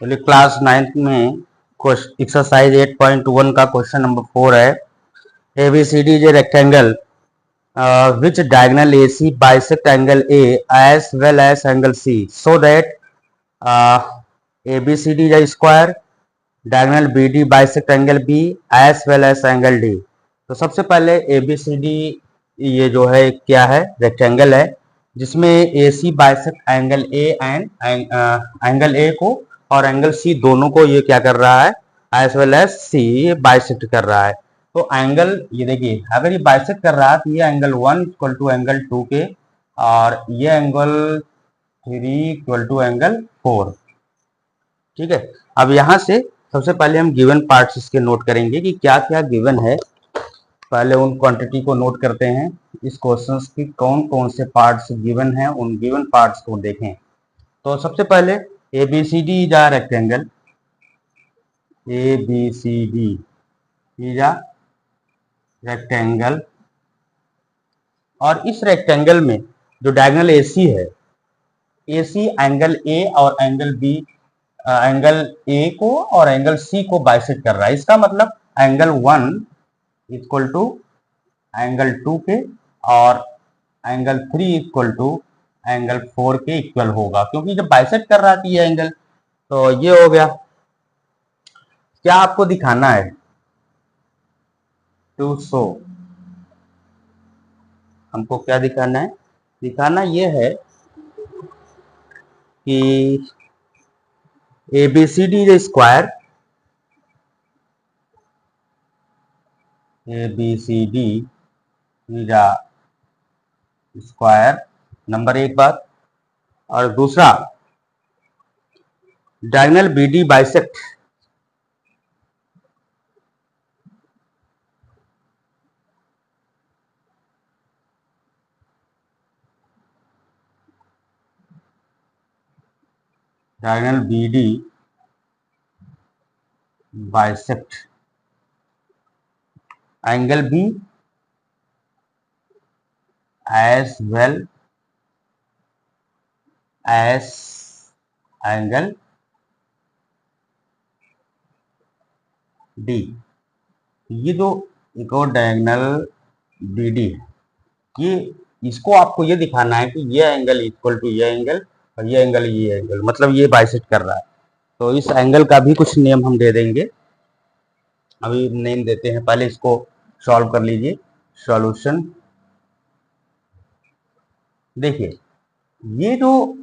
चलिए class 9th में exercise 8.1 का क्वेश्चन नंबर 4 है। ABCD is a rectangle which diagonal AC bisect angle A as well as angle C, so that ABCD is a square, diagonal BD bisect angle B as well as angle D। तो सबसे पहले ABCD ये जो है क्या है, rectangle है जिसमें AC bisect angle A and angle A को और एंगल C दोनों को ये क्या कर रहा है, एज वेल एज C ये बाइसेक्ट कर रहा है। तो एंगल ये देखिए, अगर ये बाइसेक्ट कर रहा है तो ये एंगल 1 इक्वल टू एंगल 2 के, और ये एंगल 3 इक्वल टू एंगल 4। ठीक है, अब यहाँ से सबसे पहले हम गिवन पार्ट्स इसके नोट करेंगे कि क्या क्या गिवन है। पहले उन क्वांटिटी को नोट करते हैं, इस क्वेश्चन की कौन कौन से पार्ट्स गिवन हैं, उन गिवन पार्ट्स को देखें। तो सबसे पहले ABCD is a rectangle, ABCD is a rectangle, और इस रेक्टेंगल में जो डायगोनल AC है, AC एंगल A और एंगल B, एंगल A को और एंगल C को बाइसेक्ट कर रहा है। इसका मतलब एंगल 1 इक्वल टू एंगल 2 के और एंगल 3 इक्वल टू एंगल 4 के इक्वल होगा, क्योंकि जब बाइसेक्ट कर रहा था ये एंगल, तो ये हो गया। क्या आपको दिखाना है, टू शो, हमको क्या दिखाना है, दिखाना ये है कि ABCD is square, ABCD is a square, number एक बात। और दूसरा, diagonal BD bisect diagonal BD bisect angle B as well as angle D। ये जो एक और डायगोनल BD है, ये इसको आपको ये दिखाना है कि ये एंगल इक्वल टू ये एंगल और ये एंगल, मतलब ये बाइसेक्ट कर रहा है। तो इस एंगल का भी कुछ नेम हम दे देंगे, अभी नेम देते हैं, पहले इसको सॉल्व कर लीजिए। सॉल्यूशन देखिए, ये जो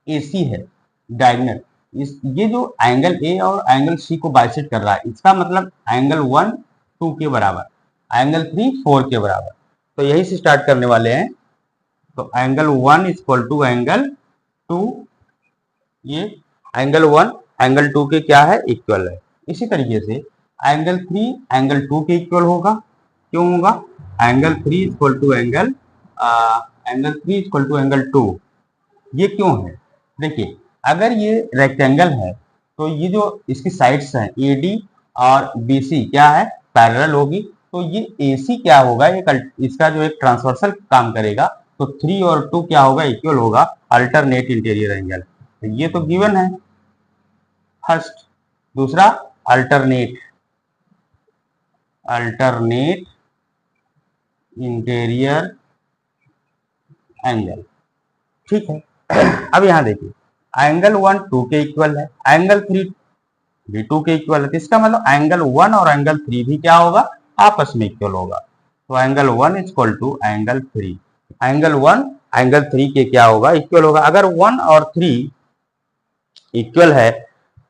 AC है डायगोनल, ये जो एंगल A और एंगल C को बाइसेक्ट कर रहा है, इसका मतलब एंगल 1 2 के बराबर, एंगल 3 4 के बराबर। तो यही से स्टार्ट करने वाले हैं। तो एंगल 1 इक्वल टू एंगल 2, ये एंगल 1 एंगल 2 के क्या है, इक्वल है। इसी तरीके से एंगल 3 एंगल 2 के इक्वल होगा। क्यों होगा, एंगल 3 इक्वल टू एंगल 2, ये क्यों है, देखिए, अगर ये रेक्टेंगल है तो ये जो इसकी साइड्स हैं AD और BC क्या है, पैरेलल होगी, तो ये AC क्या होगा, इसका जो एक ट्रांसवर्सल काम करेगा, तो 3 और 2 क्या होगा, इक्वल होगा, अल्टरनेट इंटीरियर एंगल। तो ये तो गिवन है फर्स्ट। दूसरा, अल्टरनेट इंटीरियर एंगल। ठीक है, अब यहां देखिए, एंगल 1 2 के इक्वल है, एंगल 3 भी 2 के इक्वल है, तो इसका मतलब एंगल 1 और एंगल 3 भी क्या होगा, आपस में इक्वल होगा। तो angle 1 equal to angle 3, angle 1 angle 3 के क्या होगा, इक्वल होगा। अगर 1 और 3 इक्वल है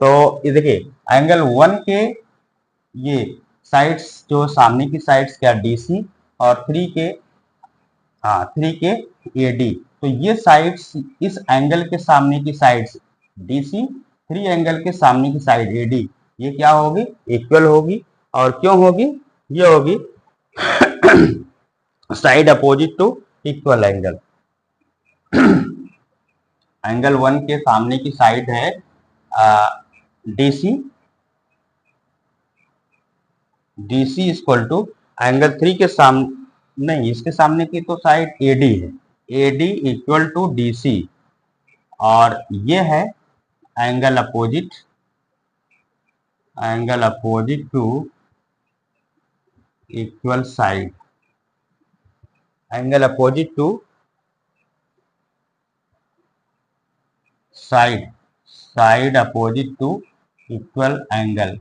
तो ये देखिए, एंगल 1 के ये साइड्स, जो सामने की साइड्स क्या DC, और 3 के AD, तो ये साइड्स, इस एंगल के सामने की साइड्स DC, 3 एंगल के सामने की साइड AD, ये क्या होगी, इक्वल होगी। और क्यों होगी, ये होगी side opposite to equal angle. Angle 1 के सामने की साइड है DC इक्वल टू एंगल 3 के सामने, नहीं, इसके सामने की तो साइड AD है, AD इक्वल टू DC, और ये है angle opposite to equal side, angle opposite to side opposite to equal angle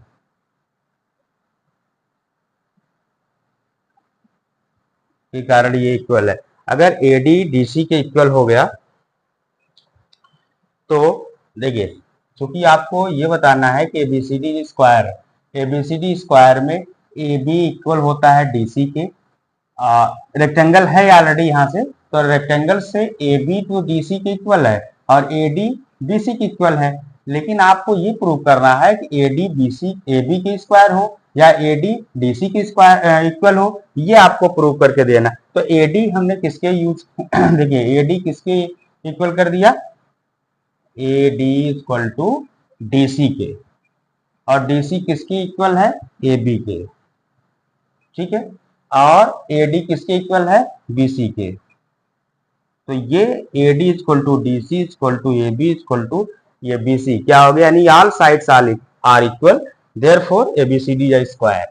के कारण ये इक्वल है। अगर एडी डीसी के इक्वल हो गया तो देखिए, क्योंकि आपको ये बताना है कि एबीसीडी स्क्वायर है, एबीसीडी स्क्वायर में ए बी इक्वल होता है डीसी के। रेक्टेंगल है ऑलरेडी यहाँ से, तो रेक्टेंगल से ए बी टू डीसी के इक्वल है और ए डी बीसी के इक्वल है। लेकिन आपको ये प्रूव करना है कि A D BC A B के स्क्वायर हो या ए डी डीसी के स्क्वायर इक्वल हो, ये आपको प्रूव करके देना। तो ए डी हमने किसके यूज देखिए, ए डी किसके इक्वल कर दिया, A D equal to DC के, और डीसी किसके इक्वल है, ए बी के, ठीक है। और एडी किसके इक्वल है, बीसी के। तो ये AD equal to DC equal to A B equal to ये बीसी क्या हो गया, यानी all sides are equal, therefore ABCD is square,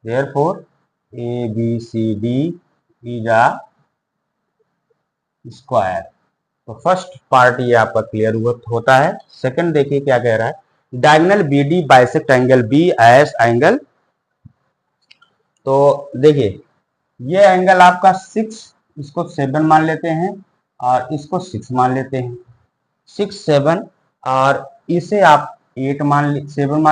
therefore ABCD is a square. तो फर्स्ट पार्ट ये आपका क्लियर होता है। सेकंड देखिए क्या कह रहा है, diagonal BD bisect angle B as angle. तो देखिए, ये एंगल आपका 6, इसको 7 मान लेते हैं और इसको 6 मान लेते हैं, 6 7, और इसे आप 7 मान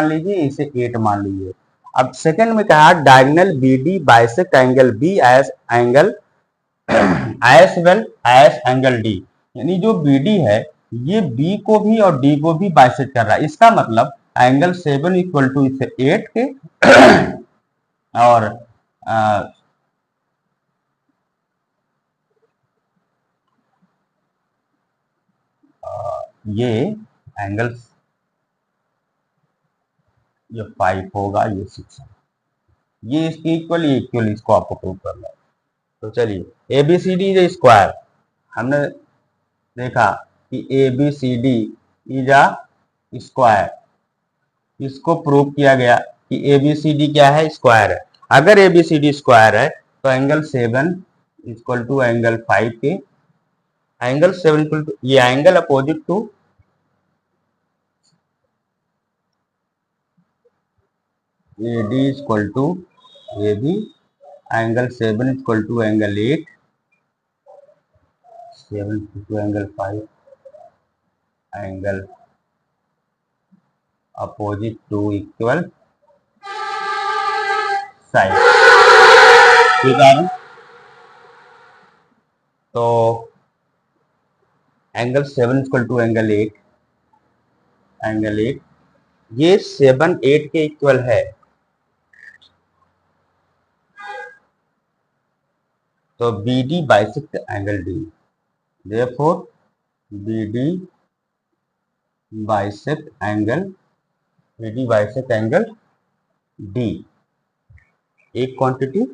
लीजिए, इसे 8 मान लीजिए। अब सेकंड में कहा diagonal BD bisect angle B as angle as well as angle D, यानी जो बीडी है ये बी को भी और डी को भी बाइसेक्ट कर रहा है। इसका मतलब एंगल 7 इक्वल टू इसे 8 के और ये एंगल ये 5 होगा, ये 6 है, ये इसके इक्वल, ये इक्वल, इसको आपको प्रूव करना है। तो चलिए, एबीसीडी इज स्क्वायर, हमने देखा कि एबीसीडी इज अ स्क्वायर, इसको प्रूव किया गया कि एबीसीडी क्या है, स्क्वायर है। अगर एबीसीडी स्क्वायर है तो एंगल 7 इक्वल टू एंगल 5 के, एंगल 7 इक्वल टू ये angle opposite to AD equal to AB, angle 7 equal to angle 8, 7 to angle 5, angle opposite to equal side, ठीक है। तो angle 7 equal to angle 8, angle 8, ये 7 8 के equal है। तो BD bisect angle D, therefore BD bisect angle D, एक quantity.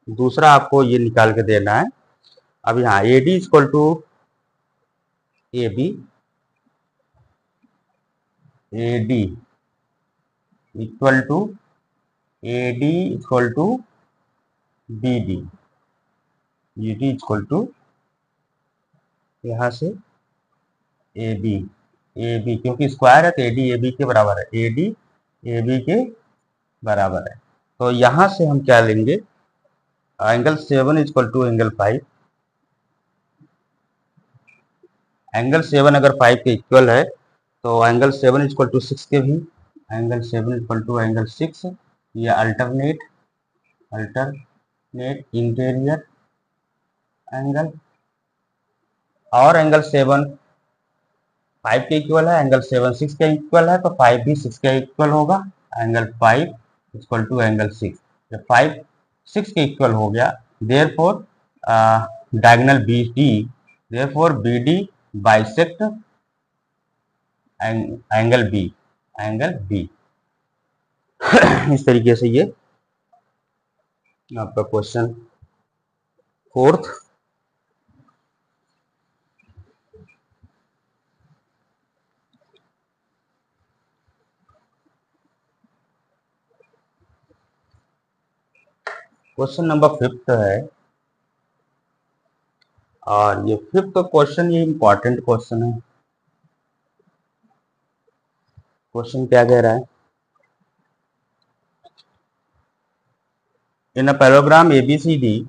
दूसरा आपको ये निकाल के देना है। अब यहाँ AD equal to AB, AD equal to AD equal to BD, BD equal to यहाँ से AB, AB क्योंकि स्क्वायर है तो AD AB के बराबर है, AD AB के बराबर है। तो यहाँ से हम क्या लेंगे, angle 7 equal to angle 5, angle 7 अगर 5 के इक्वल है तो एंगल 7 इक्वल टू 6 के भी, एंगल 7 इक्वल टू एंगल 6, ये अल्टरनेट इंटीरियर एंगल, और एंगल 7 5 के इक्वल है, एंगल 7 6 के इक्वल है, तो 5 भी 6 के इक्वल होगा, एंगल 5 इक्वल टू एंगल 6। जब 5 6 के इक्वल हो गया, therefore diagonal BD, therefore BD bisect angle B, इस तरीके से ये आपका क्वेश्चन फोर्थ। क्वेश्चन नंबर 5 है, और ये 5th क्वेश्चन ये इंपॉर्टेंट क्वेश्चन है। क्वेश्चन क्या कह रहा है? इन अ पैराग्राम ABCD,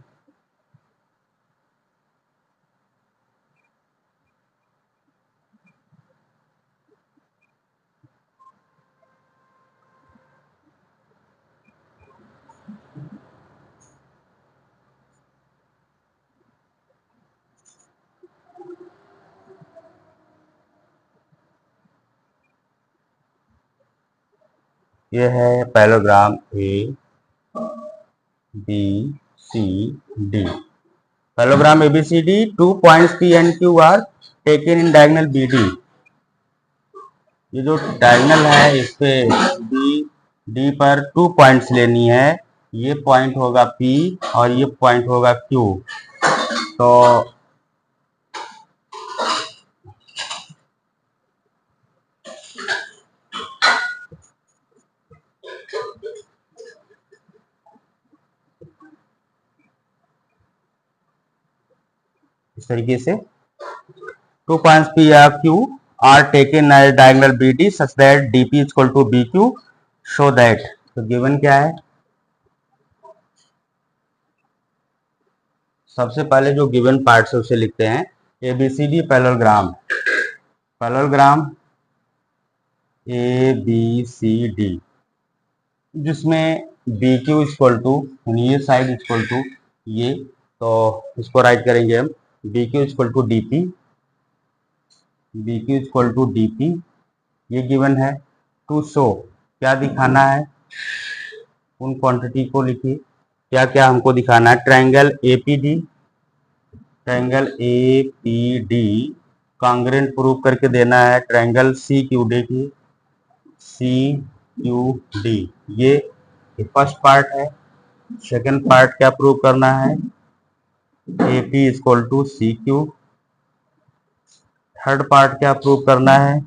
ये है पैराग्राम ABCD। पैराग्राम ABCD, 2 points P and Q are taken in diagonal BD। ये जो डायगोनल है इस पे डी पर 2 पॉइंट्स लेनी है। ये पॉइंट होगा P और ये पॉइंट होगा Q। तो इस तरीके से 2 points P या Q are taken as diagonal BD such that DP is equal to BQ, show that। तो गिवन क्या है? सबसे पहले जो गिवन पार्ट है उसे लिखते हैं। ABCD पैरेललोग्राम, पैरेललोग्राम ABCD, जिसमें BQ इक्वल टू, ये साइड इक्वल टू ये, तो इसको राइट करेंगे हम BQ equal to DP, BQ equal to DP, ये गिवन है। टू शो, क्या दिखाना है? उन क्वांटिटी को लिखिए, क्या क्या हमको दिखाना है। Triangle APD, triangle APD congruent prove करके देना है ट्रायंगल CQD की, CQD। ये फर्स्ट पार्ट है। सेकंड पार्ट क्या प्रूव करना है? AP equal to CQ। Third part क्या प्रूव करना है?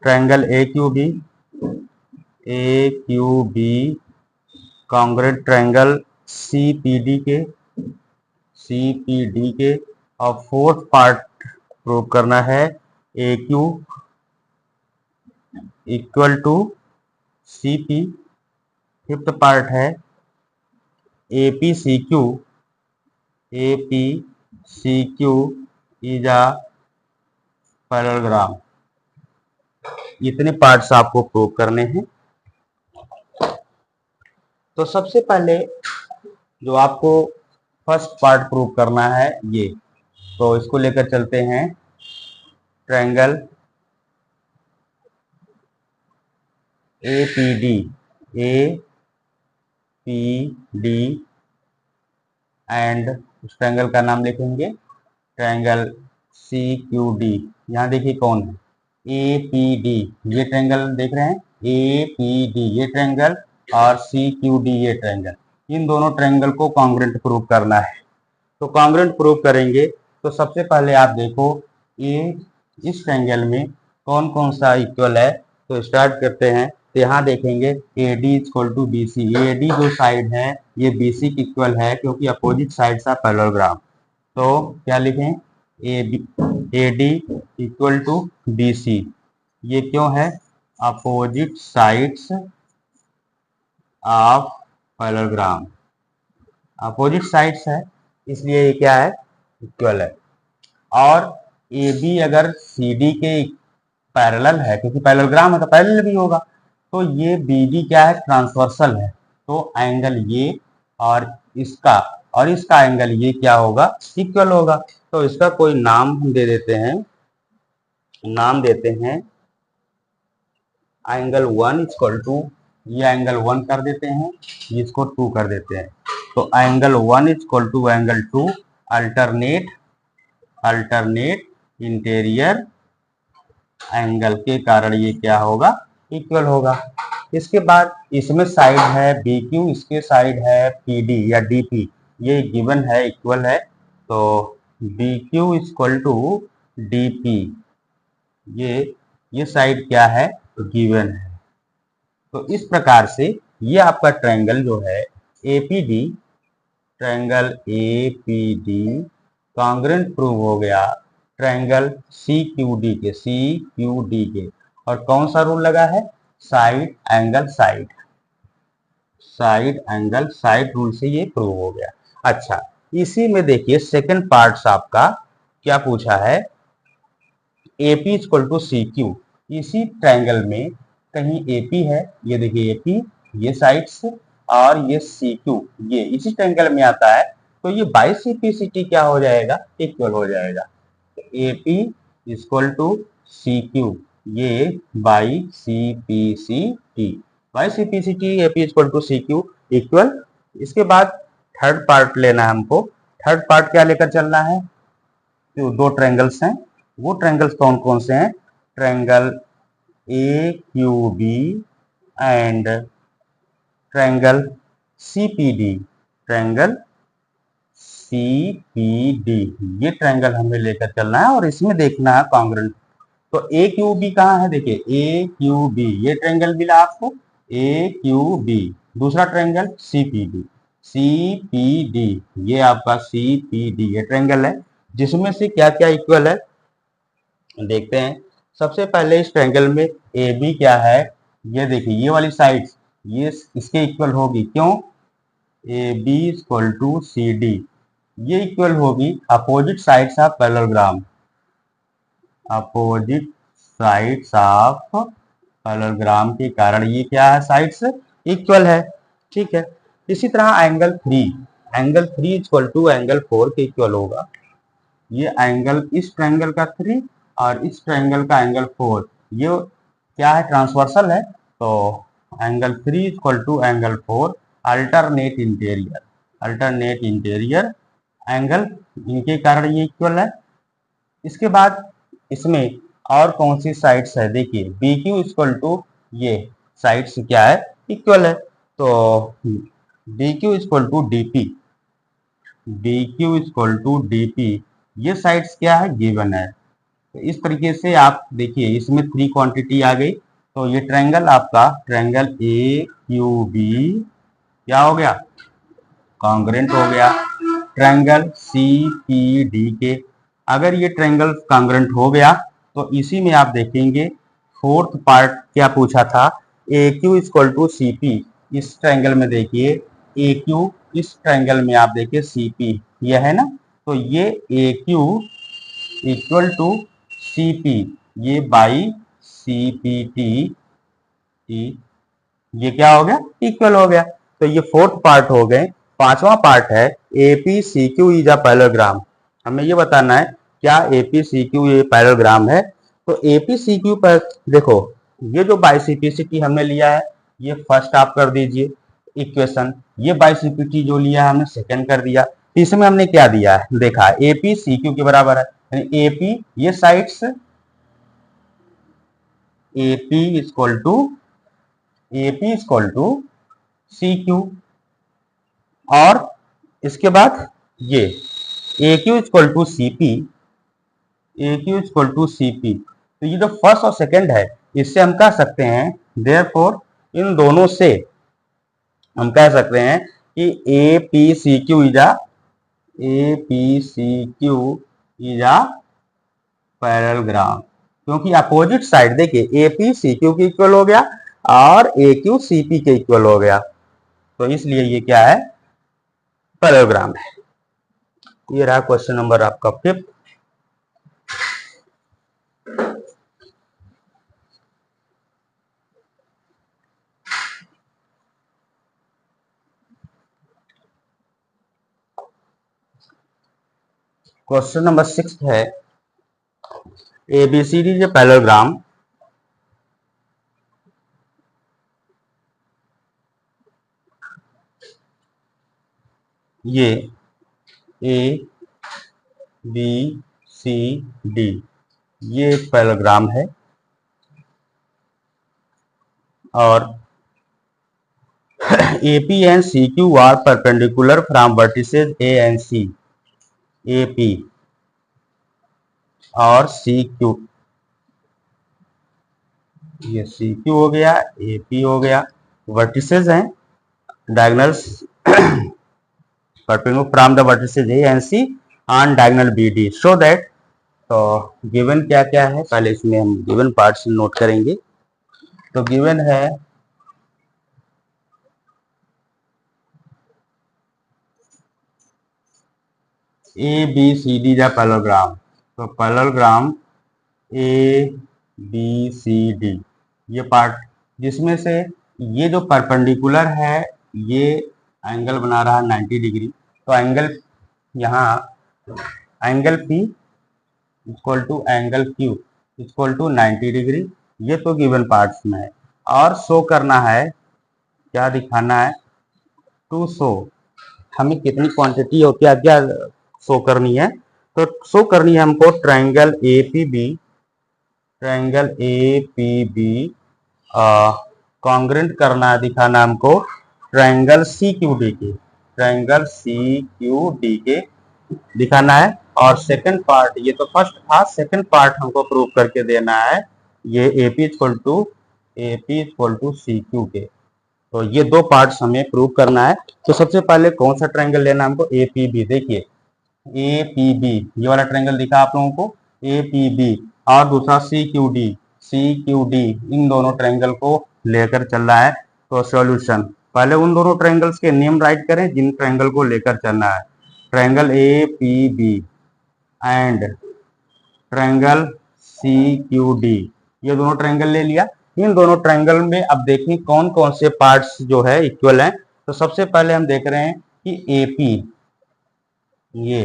Triangle AQB, AQB congruent triangle CPD के, CPD के। और फोर्थ पार्ट प्रूव करना है AQ equal to CP। Fifth part है APCQ, APCQ is a parallelogram. इतने पार्ट्स आपको प्रूव करने हैं। तो सबसे पहले जो आपको फर्स्ट पार्ट प्रूव करना है ये, तो इसको लेकर चलते हैं। ट्रायंगल APD, APD एंड उस ट्रायंगल का नाम लिखेंगे ट्रायंगल CQD। यहाँ देखिए कौन है? APD, ये ट्रायंगल देख रहे हैं, APD ये ट्रायंगल, और CQD ये ट्रायंगल। इन दोनों ट्रायंगल को कॉन्ग्रुएंट प्रूव करना है। तो कॉन्ग्रुएंट प्रूव करेंगे तो सबसे पहले आप देखो ये इस ट्रायंगल में कौन कौन सा इक्वल है। तो स्टार्ट करते हैं। तो यहाँ देखेंगे AD equal to BC, AD जो साइड है ये BC की इक्वल है क्योंकि अपोजिट साइड्स आर पैरेललोग्राम। तो क्या लिखें? AD इक्वल टू BC, ये क्यों है? Opposite sides of parallelogram, opposite sides है इसलिए ये क्या है? इक्वल है। और AB अगर CD के पैरेलल है, क्योंकि पैरेललोग्राम है तो पैरेलल भी होगा, तो ये BD क्या है? ट्रांसवर्सल है। तो एंगल ये और इसका एंगल ये क्या होगा? इक्वल होगा। तो इसका कोई नाम हम दे देते हैं, नाम देते हैं एंगल 1 इक्वल टू, ये एंगल 1 कर देते हैं, इसको 2 कर देते हैं। तो angle 1 equal to angle 2 alternate interior angle के कारण ये क्या होगा? इक्वल होगा। इसके बाद इसमें साइड है BQ, इसके साइड है PD या DP, ये गिवन है, इक्वल है। तो BQ इक्वल टू DP, ये साइड क्या है? गिवन है। तो इस प्रकार से ये आपका ट्रायंगल जो है APD triangle A P D congruent prove हो गया ट्रायंगल सी क्यू डी के। और कौन सा रूल लगा है? साइड एंगल साइड रूल से ये प्रूव हो गया। अच्छा, इसी में देखिए सेकंड पार्ट आपका क्या पूछा है, AP equal to C Q. इसी ट्रायंगल में कहीं AP है, ये देखिए AP, ये साइड्स, और ये CQ, ये इसी ट्रायंगल में आता है, तो ये बाई CPCT क्या हो जाएगा? इक्वल हो जाएगा। तो AP इक्वल टू CQ, ये by CPCT, AP equal to CQ equal. इसके बाद थर्ड पार्ट लेना है हमको। थर्ड पार्ट क्या लेकर चलना है? जो दो ट्रायंगल्स हैं, वो ट्रायंगल्स कौन कौन से हैं? Triangle AQB and triangle CPD, ये ट्रायंगल हमें लेकर चलना है और इसमें देखना है कॉन्ग्रुएंट। तो AQB कहाँ है? देखिए AQB, ये ट्रायंगल मिला आपको AQB। दूसरा ट्रायंगल CPD, ये आपका CPD, ये ट्रायंगल है। जिसमें से क्या क्या इक्वल है देखते हैं। सबसे पहले इस ट्रायंगल में AB क्या है? ये देखिए, ये वाली साइड ये इसके इक्वल होगी। क्यों? AB इक्वल टू CD, ये इक्वल होगी opposite sides of parallelogram, opposite sides of parallelogram के कारण ये क्या है? साइड्स इक्वल है। ठीक है। इसी तरह एंगल 3 इक्वल टू एंगल 4 के इक्वल होगा। ये एंगल इस ट्रायंगल का 3 और इस ट्रायंगल का एंगल 4, ये क्या है? ट्रांसवर्सल है। तो angle 3 equal to angle 4 alternate interior angle, इनके कारण ये इक्वल है। इसके बाद इसमें और कौन सी साइड्स है? देखिए BQ इक्वल टू, ये साइड्स क्या है? इक्वल है। तो DQ इक्वल टू DP, ये साइड्स क्या है? गिवन है। तो इस तरीके से आप देखिए, इसमें 3 क्वांटिटी आ गई। तो ये ट्रायंगल आपका ट्रायंगल AQB क्या हो गया? कॉन्ग्रुएंट हो गया ट्रायंगल CPD के। अगर ये ट्रायंगल कॉन्ग्रुएंट हो गया तो इसी में आप देखेंगे फोर्थ पार्ट क्या पूछा था? AQ equal to CP। इस ट्रायंगल में देखिए AQ, इस ट्रायंगल में आप देखिए CP, यह है ना। तो ये AQ इक्वल टू CP, ये बाई CPT, ये क्या हो गया? इक्वल हो गया। तो ये फोर्थ पार्ट हो गए। पांचवा पार्ट है APCQ इज अ पैरेललोग्राम। हमें ये बताना है क्या APCQ ये पैरेललोग्राम है। तो APCQ पर देखो, ये जो बाई CPCT हमने लिया है, ये फर्स्ट आप कर दीजिए इक्वेशन। ये बाई CPT जो लिया है हमने सेकंड कर दिया। तो इसमें हमने क्या दिया है? देखा APCQ के बराबर है, यानी AP ये sides AP equal to CQ, और इसके बाद ये AQ इक्वल टू CP। तो ये जो फर्स्ट और सेकंड है, इससे हम कह सकते हैं, देयरफॉर इन दोनों से हम कह सकते हैं कि APCQ इज अ पैरेललोग्राम, क्योंकि अपोजिट साइड देखिए APCQ के इक्वल हो गया और AQ CP के इक्वल हो गया। तो इसलिए ये क्या है? पैरेललोग्राम है। ये रहा क्वेश्चन नंबर आपका 5th। क्वेश्चन नंबर 6 है ABCD जो पैरेललोग्राम, ये ABCD ये एक पैरेललोग्राम है और AP and CQ are perpendicular from vertices A and C, AP और CQ, ये CQ हो गया, AP हो गया, वर्टिसेस हैं, diagonals perpendicular from the vertices A and C on diagonal B D show that. तो गिवन क्या क्या है, पहले इसमें हम गिवन पार्ट्स नोट करेंगे। तो गिवन है A B C D the parallelogram. तो parallelogram A B C D ये पार्ट, जिसमें से ये जो परपेंडिकुलर है ये एंगल बना रहा है 90 डिग्री। तो एंगल यहाँ angle P equal to angle Q equal to 90 degree. ये तो गिवन पार्ट्स में है, और शो करना है, क्या दिखाना है, टू शो हमें कितनी क्वांटिटी और क्या क्या शो करनी है। तो शो करनी है हमको triangle A P B congruent करना है, दिखाना हमको ट्रायंगल सी क्यू डी के दिखाना है। और सेकंड पार्ट, ये तो फर्स्ट था, सेकंड पार्ट हमको प्रूव करके देना है ये AP equal to C Q के। तो ये दो पार्ट्स हमें प्रूव करना है। तो सबसे पहले कौन सा ट्रायंगल लेना है हमको, APB। देखिए APB ये वाला ट्रायंगल दिखा आप लोगों को APB, और दूसरा CQD इन दोनों ट्रायंगल को लेकर चल रहा है। तो सॉल्यूशन, पहले उन दोनों ट्रायंगल्स के नेम राइट करें जिन ट्रायंगल को लेकर चलना है। Triangle APB and triangle CQD, ये दोनों ट्रायंगल ले लिया। इन दोनों ट्रायंगल में अब देखें कौन कौन से पार्ट्स जो है इक्वल हैं। तो सबसे पहले हम देख रहे हैं कि AP, ये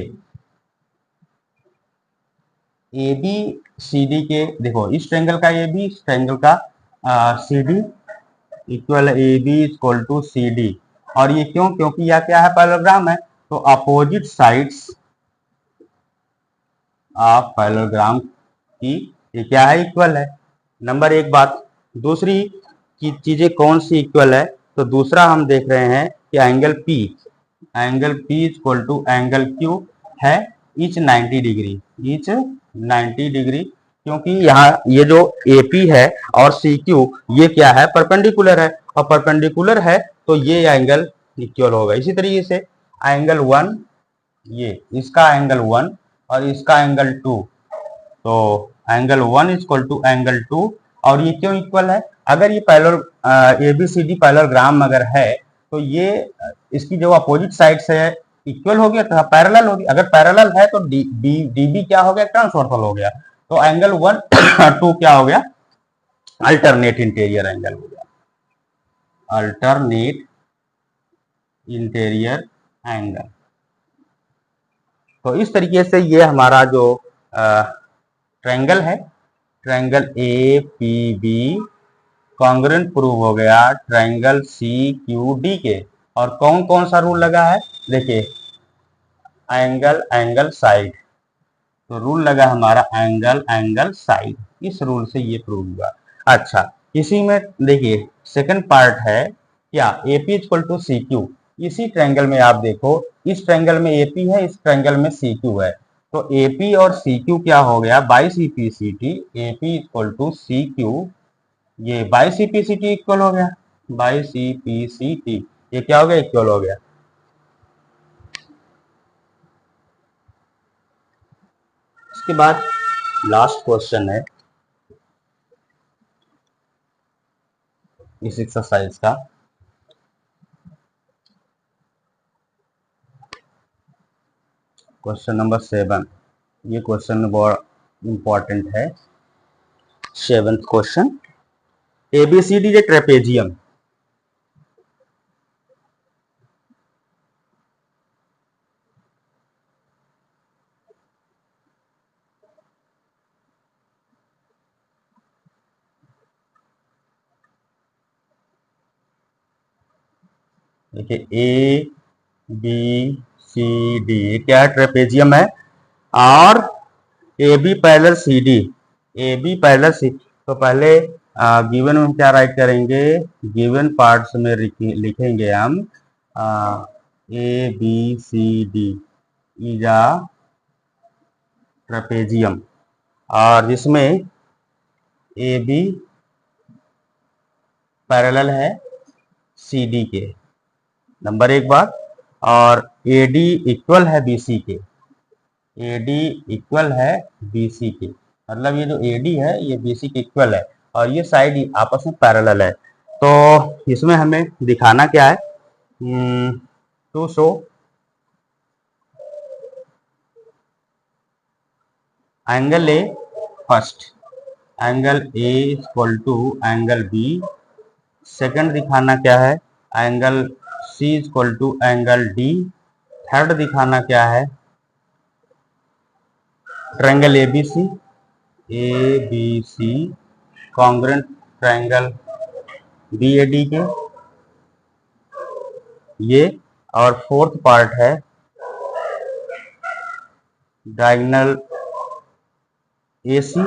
ABCD के, देखो इस ट्रायंगल का AB, इस ट्रायंगल का CD equal AB equal to CD। और ये क्यों, क्योंकि यह क्या है, पैरेललोग्राम है। तो अपोजिट साइड्स ऑफ पैरेललोग्राम की ये क्या है, इक्वल है। नंबर एक बात। दूसरी की चीजें कौन सी इक्वल है, तो दूसरा हम देख रहे हैं कि angle P equal to angle Q है ईच 90 डिग्री, क्योंकि यहाँ ये जो AP है और CQ ये क्या है, परपेंडिकुलर है, और परपेंडिकुलर है तो ये एंगल इक्वल होगा। इसी तरीके से एंगल 1, ये इसका एंगल 1 और इसका एंगल 2, तो एंगल 1 इक्वल टू एंगल 2। और ये क्यों इक्वल है, अगर ये पैरेलल ABCD पैरेललोग्राम अगर है तो ये इसकी जो अपोजिट साइड्स है इक्वल हो गया, तो पैरेलल होगी। अगर पैरेलल है तो DB क्या हो गया, ट्रांसवर्सल हो गया। तो एंगल 1 2 क्या हो गया, अल्टरनेट इंटीरियर एंगल हो गया, अल्टरनेट इंटीरियर एंगल। तो इस तरीके से ये हमारा जो ट्रायंगल है, ट्रायंगल APB कॉन्ग्रुएंट प्रूव हो गया ट्रायंगल CQD के। और कौन कौन सा रूल लगा है, देखिए एंगल साइड, तो रूल लगा हमारा एंगल साइड, इस रूल से ये प्रूव हुआ। अच्छा, इसी में देखिए सेकंड पार्ट है क्या, AP इक्वल टू CQ। इसी ट्रायंगल में आप देखो, इस ट्रायंगल में AP है, इस ट्रायंगल में CQ है। तो AP और CQ क्या हो गया, by CPCT, AP equal to CQ, ये बाई CPCT इक्वल हो गया, बाई CPCT ये क्या हो गया, इक्वल हो गया। इसके बाद लास्ट क्वेश्चन है इस एक्सरसाइज का, क्वेश्चन नंबर 7। ये क्वेश्चन बहुत इंपॉर्टेंट है। 7th क्वेश्चन, ABCD जे ट्रेपेजियम, देखिए ABCD ये क्या है, ट्रेपेजियम है। और AB पैरेलल CD, तो पहले गिवन में क्या राइट करेंगे, गिवन पार्ट्स में लिखेंगे हम ABCD इज अ ट्रेपेजियम, और जिसमें AB पैरेलल है CD के। नंबर एक बात। और AD इक्वल है BC के, AD इक्वल है BC के, मतलब ये जो AD है ये BC के इक्वल है और ये साइड आपस में पैरेलल है। तो इसमें हमें दिखाना क्या है, to show angle A first, angle A equal to angle B। Second दिखाना क्या है, angle C equal to angle D। Third दिखाना क्या है, triangle ABC congruent triangle BAD के ये। और फोर्थ पार्ट है diagonal AC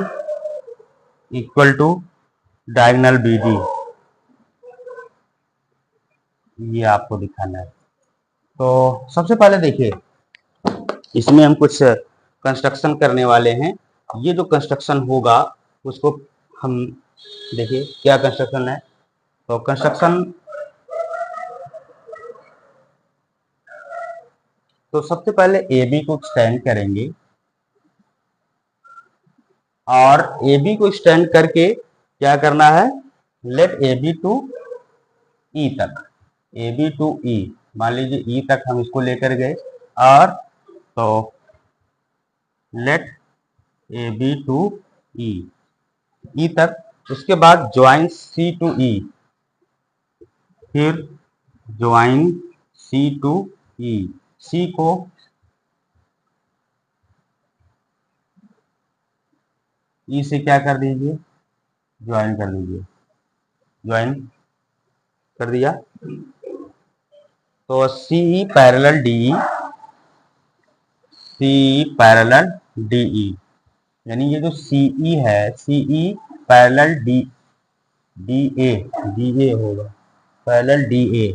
equal to diagonal BD, ये आपको दिखाना है। तो सबसे पहले देखिए, इसमें हम कुछ कंस्ट्रक्शन करने वाले हैं। ये जो कंस्ट्रक्शन होगा उसको हम देखिए क्या कंस्ट्रक्शन है। तो कंस्ट्रक्शन, तो सबसे पहले AB को स्टैंड करेंगे और AB को स्टैंड करके क्या करना है, लेट AB टू E तक, AB टू E, मान लीजिए E तक हम इसको लेकर गए और तो लेट AB टू E तक। उसके बाद ज्वाइन C टू E, फिर join C to E, C को E से क्या कर दीजिए, ज्वाइन कर दीजिए, ज्वाइन कर दिया। तो CE parallel DE, CE parallel DE, यानी ये जो CE है, CE पैरेलल DA होगा, पैरेलल DA,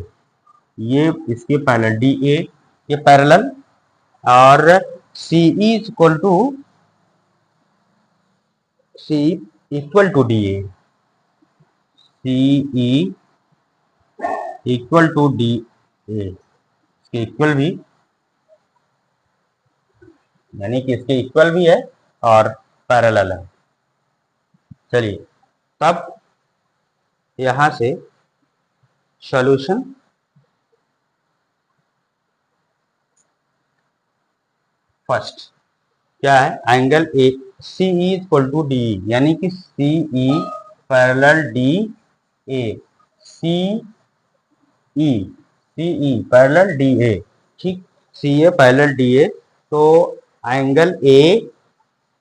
ये इसके पैरेलल DA, ये पैरेलल। और CE equal to CE equal to DA, CE equal to DA, इसके इक्वल भी, यानी कि इसके इक्वल भी है और पैरेलल है। चलिए तब यहां से सॉल्यूशन, फर्स्ट क्या है, angle A CE equal to DE, यानी कि CE parallel DA, CE parallel DA, ठीक, CA पैरेलल DA। तो angle A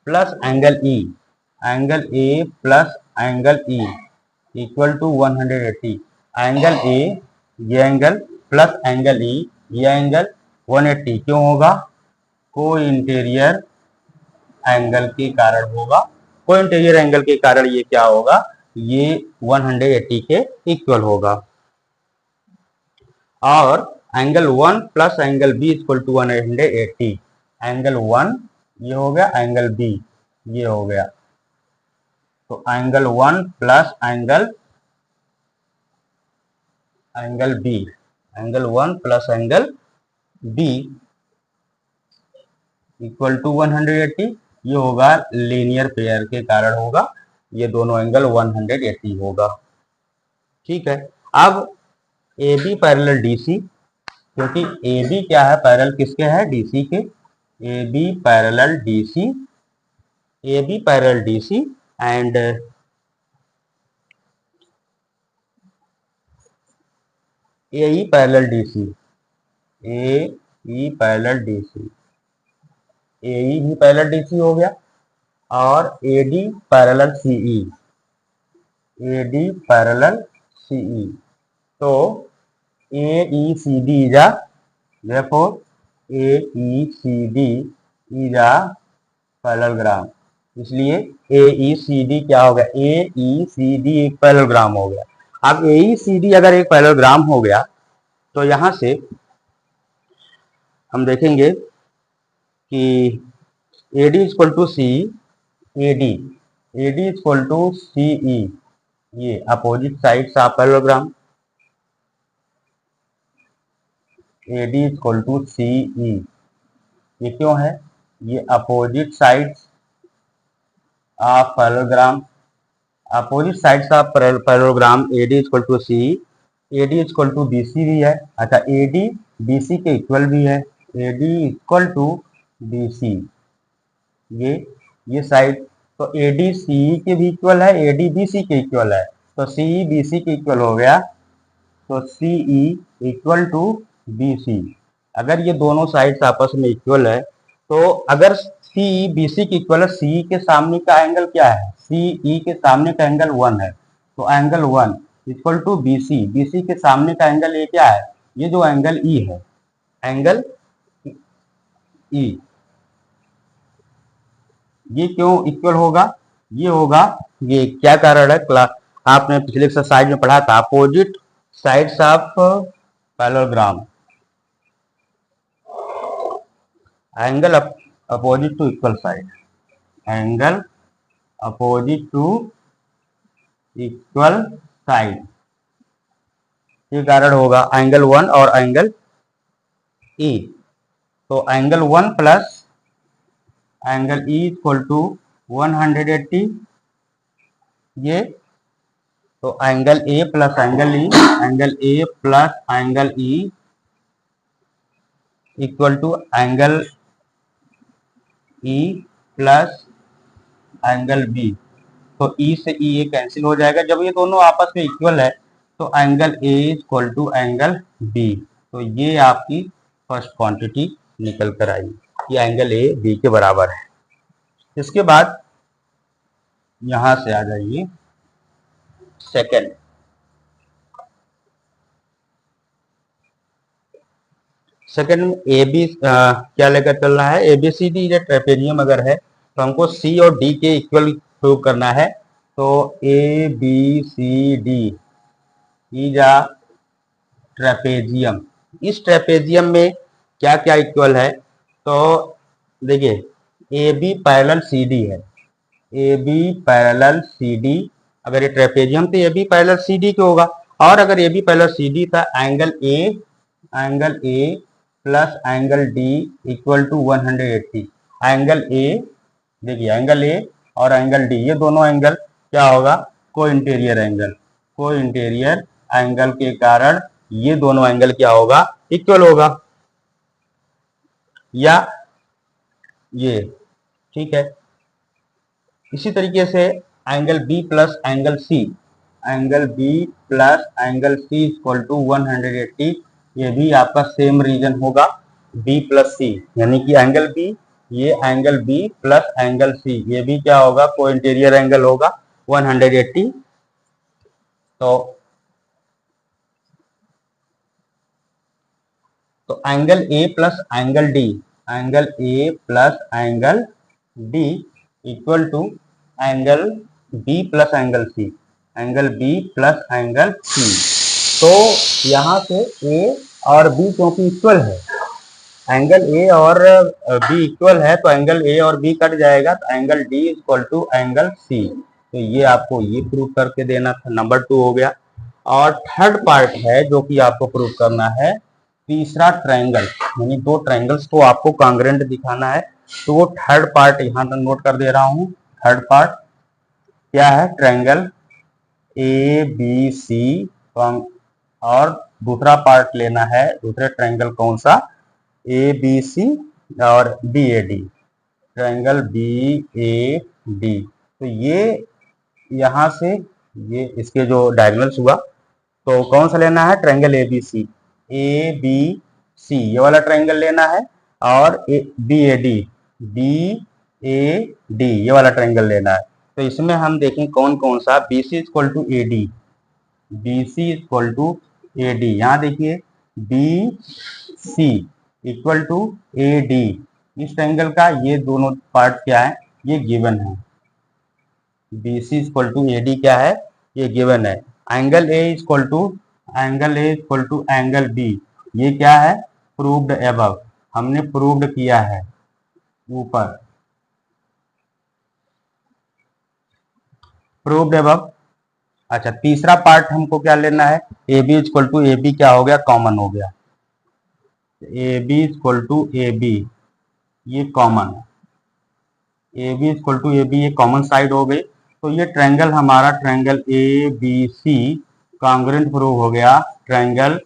plus angle E, angle A plus angle E equal to 180। Angle A ये angle plus angle E ये angle 180 क्यों होगा, को interior angle के कारण होगा। को इंटीरियर एंगल के कारण ये क्या होगा, ये 180 के इक्वल होगा। और angle 1 plus angle B equal to 180, angle 1 ये हो गया, एंगल B ये हो गया। तो angle 1 plus angle B, angle 1 plus angle B equal to 180, ये होगा लीनियर पेयर के कारण होगा, ये दोनों एंगल 180 होगा। ठीक है, अब AB पैरेलल DC, क्योंकि AB क्या है, पैरेलल किसके है, DC के। AB parallel DC, AB parallel DC and AE parallel DC, AE parallel DC, AE भी पैरेलल DC हो गया। और AD parallel CE, AD parallel CE। तो AECD is a, therefore AECD is a parallelogram, इसलिए AECD क्या हो गया, AECD एक पैरेललोग्राम हो गया। अब AECD अगर एक पैरेललोग्राम हो गया तो यहां से हम देखेंगे कि AD equal to CE, AD equal to CE, ये opposite sides of parallelogram. A D equal to C E. ये क्यों है? ये opposite sides of parallelogram, opposite sides of parallelogram A D equal to C, A D equal to B C भी है। अच्छा, ए D B C के equal भी है, A D equal to B C, ये साइड। तो ए डी सी के भी इक्वल है, ए डी बी सी के इक्वल है, तो सी ई बी सी के इक्वल हो गया। तो C E equal to B C. अगर ये दोनों साइड्स आपस में इक्वल है, तो अगर सी ई बी सी के इक्वल है, सी के सामने का एंगल क्या है? सी ई के सामने का एंगल 1 है, तो angle 1 equal to B C. B C के सामने का एंगल ये क्या है? ये जो एंगल ई है, एंगल ई। ये क्यों इक्वल होगा? ये होगा, ये क्या कारण है? आपने पिछले एक्सरसाइज में पढ़ा था, opposite sides of parallelogram, angle opposite to equal side, angle opposite to equal side, ये कारण होगा एंगल 1 और एंगल ई। तो angle 1 plus angle E equal to 180, ये। तो angle A plus angle E, angle A plus angle E equal to angle E plus angle B. तो E से ई ए cancel हो जाएगा। जब ये दोनों आपस में इक्वल है, तो angle A equal to angle B. तो ये आपकी फर्स्ट क्वांटिटी निकल कर आई, ये एंगल ए बी के बराबर है। इसके बाद यहां से आ जाइए सेकंड। सेकंड में ए बी क्या लेकर चल रहा है? A B C D trapezium अगर है, तो हमको सी और डी के इक्वल प्रूव करना है। तो A B C D is a trapezium. इस ट्रेपेजियम में क्या क्या इक्वल है? तो देखिए, A B parallel C D है, A B parallel C D. अगर ये ट्रेपेजियम तो A B parallel C D क्यों होगा? और अगर A B parallel C D था, angle A plus angle D equal to 180। Angle A, देखिए एंगल ए और एंगल डी, ये दोनों एंगल क्या होगा? को इंटीरियर एंगल। को इंटीरियर एंगल के कारण ये दोनों एंगल क्या होगा? इक्वल होगा, या ये, ठीक है। इसी तरीके से angle B plus angle C, angle B plus angle C equal to 180, ये भी आपका सेम रीजन होगा, बी प्लस सी, यानी कि एंगल बी, ये angle B plus angle C, ये भी क्या होगा? को इंटीरियर एंगल होगा 180। तो angle A plus angle D, angle A plus angle D equal to angle B plus angle C, angle B plus angle C. तो यहां से ए और बी क्योंकि इक्वल है, एंगल ए और बी इक्वल है, तो एंगल ए और बी कट जाएगा, तो angle D equal to angle C. तो ये आपको ये प्रूव करके देना था, नंबर 2 हो गया। और थर्ड पार्ट है जो कि आपको प्रूव करना है, तीसरा ट्रायंगल, यानी दो ट्रायंगल्स को आपको कांग्रेंट दिखाना है। तो वो थर्ड पार्ट यहां तक नोट कर दे रहा हूं। थर्ड पार्ट क्या है? ट्रायंगल ए बी सी, और दूसरा पार्ट लेना है, दूसरे ट्रायंगल कौन सा? ए बी सी और B A D, triangle B A D. तो ये यहां से ये इसके जो डायगोनल्स हुआ, तो कौन सा लेना है? Triangle A B C, A B C ये वाला ट्रायंगल लेना है, और B A D, B A D ये वाला ट्रायंगल लेना है। तो इसमें हम देखें कौन कौन सा, B C equal to A D, B C equal to A D. यहाँ देखिए B C equal to A D, इस ट्रायंगल का ये दोनों पार्ट क्या है? ये गिवन है। B C equal to A D क्या है? ये गिवन है। Angle A equal to angle B, ये क्या है? प्रूव्ड एबव, हमने प्रूव्ड किया है ऊपर, प्रूव्ड एबव। अच्छा, तीसरा पार्ट हमको क्या लेना है? A B equal to A B क्या हो गया? कॉमन हो गया। A B equal to A B, ये common, A B equal to A B ये कॉमन साइड हो गई। तो ये ट्रायंगल हमारा triangle A B C congruent prove हो गया ट्रायंगल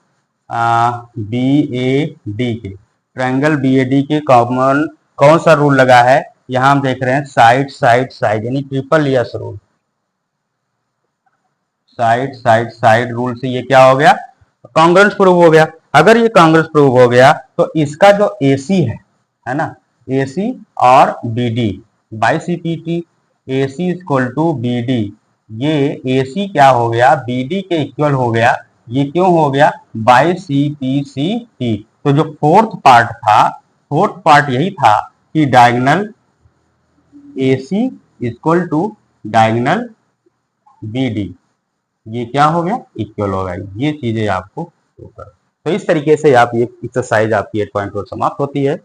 बी ए डी के। ट्रायंगल बी ए डी के कॉमन कौन सा रूल लगा है, यहाँ हम देख रहे हैं साइड साइड साइड यानी triple yes rule, side side side rule से ये क्या हो गया, कॉन्ग्रुएंस प्रूव हो गया। अगर ये कॉन्ग्रुएंस प्रूव हो गया तो इसका जो AC है ना, AC और BD by CPT, AC equal to BD, ये AC क्या हो गया BD के इक्वल हो गया। ये क्यों हो गया, बाई CPCT। तो जो फोर्थ पार्ट था, फोर्थ पार्ट यही था कि diagonal AC equal to diagonal BD, ये क्या हो गया, इक्वल हो गया। ये चीजें आपको तो इस तरीके से आप ये एक्सरसाइज आपकी 8.4 समाप्त होती है।